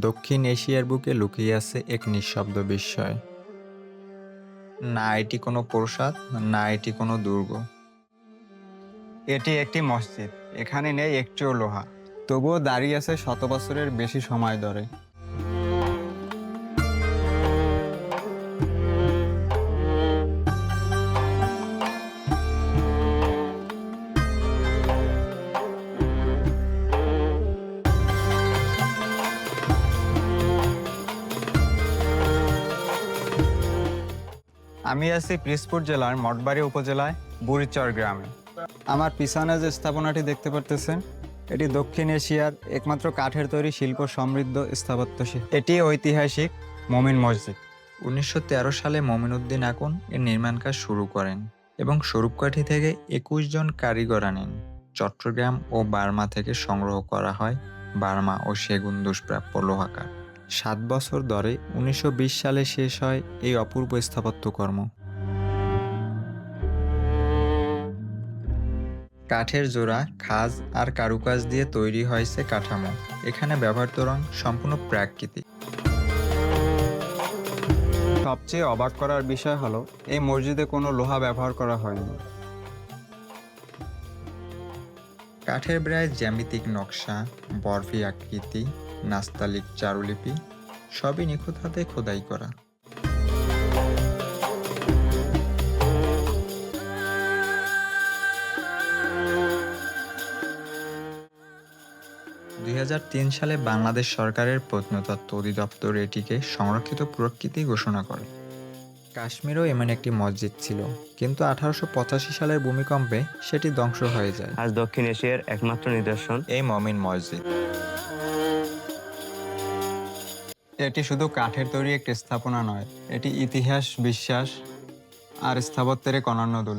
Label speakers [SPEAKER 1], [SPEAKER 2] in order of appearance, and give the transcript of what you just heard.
[SPEAKER 1] দক্ষিণ এশিয়ার বুকে লুকিয়ে আছে এক নিঃশব্দ বিস্ময়। না এটি কোনো প্রাসাদ, না এটি কোনো দুর্গ।
[SPEAKER 2] এটি একটি মসজিদ। এখানে নেই একটিও লোহা, তবুও দাঁড়িয়ে আছে শত বছরের বেশি সময় ধরে। আমি আছি পিরোজপুর জেলার মঠবাড়ি উপজেলায় বুড়িচর গ্রামে। আমার পিছনে যে স্থাপনাটি দেখতে পারতেছেন, এটি দক্ষিণ এশিয়ার একমাত্র কাঠের তৈরি শিল্প সমৃদ্ধ স্থাপত্যশিল্প। এটি ঐতিহাসিক মমিন মসজিদ।
[SPEAKER 1] 1913 সালে মমিনুদ্দিন আকন এর নির্মাণ কাজ শুরু করেন এবং স্বরূপকাঠি থেকে 21 জন কারিগর আনেন। চট্টগ্রাম ও বার্মা থেকে সংগ্রহ করা হয় বার্মা ও সেগুন দুষ্প্রাপ্য লোহা কাঠ। 7 বছর ধরে 1920 সালে শেষ হয় এই অপূর্ব স্থাপত্যকর্ম। কাঠের জোড়া, খাঁজ আর কারুকাজ দিয়ে তৈরি হয়েছে কাঠামো। এখানে ব্যবহৃত রং সম্পূর্ণ প্রাকৃতিক।
[SPEAKER 2] সবচেয়ে অবাক করার বিষয় হলো এই মসজিদে কোনো লোহা ব্যবহার করা হয়নি।
[SPEAKER 1] কাঠের বেড়ায় জ্যামিতিক নকশা, বরফি আকৃতি, নাস্তালিক চারুলিপি সবই নিখুঁত হাতে খোদাই করা। 2003 সালে বাংলাদেশ সরকারের প্রত্নতত্ত্ব অধিদপ্তর এটিকে সংরক্ষিত প্রকৃতি ঘোষণা করে। কাশ্মীরেও এমন একটি মসজিদ ছিল, কিন্তু 1885 সালের ভূমিকম্পে সেটি ধ্বংস হয়ে যায়।
[SPEAKER 3] আজ দক্ষিণ এশিয়ার একমাত্র নিদর্শন
[SPEAKER 1] এই মমিন মসজিদ।
[SPEAKER 2] এটি শুধু কাঠের তৈরি একটি স্থাপনা নয়, এটি ইতিহাস, বিশ্বাস আর স্থাপত্যের এক অনন্য দলিল।